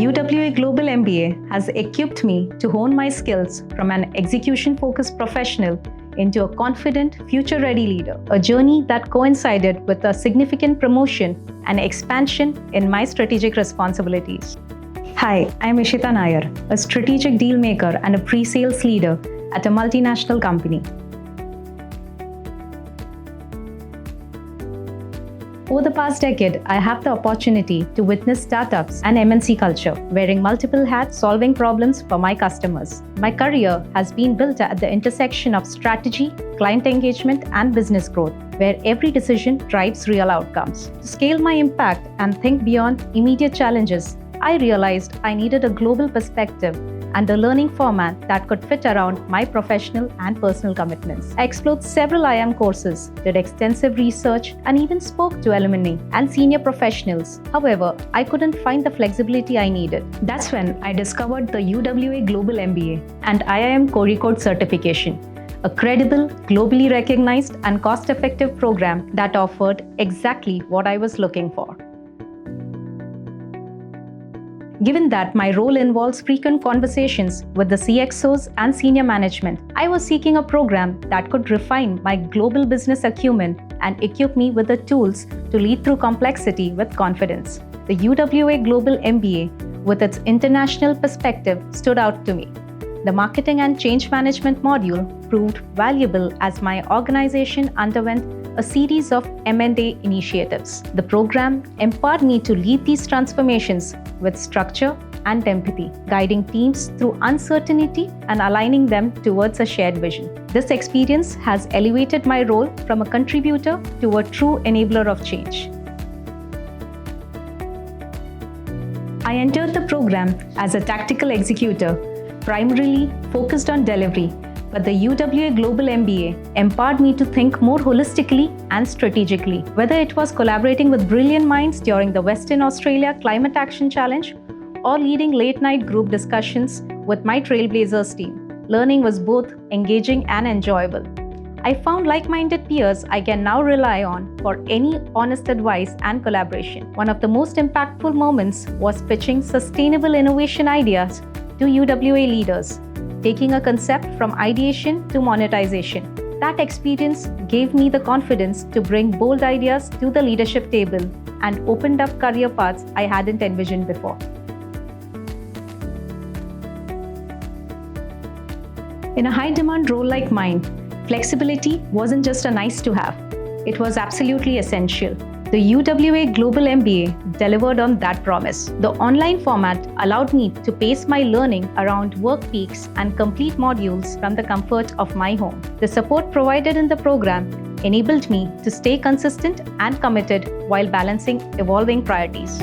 UWA Global MBA has equipped me to hone my skills from an execution-focused professional into a confident, future-ready leader, a journey that coincided with a significant promotion and expansion in my strategic responsibilities. Hi, I'm Ishita Nair, a strategic deal maker and a pre-sales leader at a multinational company. Over the past decade, I have the opportunity to witness startups and MNC culture, wearing multiple hats, solving problems for my customers. My career has been built at the intersection of strategy, client engagement, and business growth, where every decision drives real outcomes. To scale my impact and think beyond immediate challenges, I realized I needed a global perspective and a learning format that could fit around my professional and personal commitments. I explored several IIM courses, did extensive research, and even spoke to alumni and senior professionals. However, I couldn't find the flexibility I needed. That's when I discovered the UWA Global MBA and IIM Kozhikode certification, a credible, globally recognized, and cost-effective program that offered exactly what I was looking for. Given that my role involves frequent conversations with the CXOs and senior management, I was seeking a program that could refine my global business acumen and equip me with the tools to lead through complexity with confidence. The UWA Global MBA, with its international perspective, stood out to me. The marketing and change management module proved valuable as my organization underwent a series of M&A initiatives. The program empowered me to lead these transformations with structure and empathy, guiding teams through uncertainty and aligning them towards a shared vision. This experience has elevated my role from a contributor to a true enabler of change. I entered the program as a tactical executor, primarily focused on delivery, but the UWA Global MBA empowered me to think more holistically and strategically. Whether it was collaborating with brilliant minds during the Western Australia Climate Action Challenge or leading late-night group discussions with my Trailblazers team, learning was both engaging and enjoyable. I found like-minded peers I can now rely on for any honest advice and collaboration. One of the most impactful moments was pitching sustainable innovation ideas to UWA leaders, taking a concept from ideation to monetization. That experience gave me the confidence to bring bold ideas to the leadership table and opened up career paths I hadn't envisioned before. In a high-demand role like mine, flexibility wasn't just a nice to have. It was absolutely essential. The UWA Global MBA delivered on that promise. The online format allowed me to pace my learning around work peaks and complete modules from the comfort of my home. The support provided in the program enabled me to stay consistent and committed while balancing evolving priorities.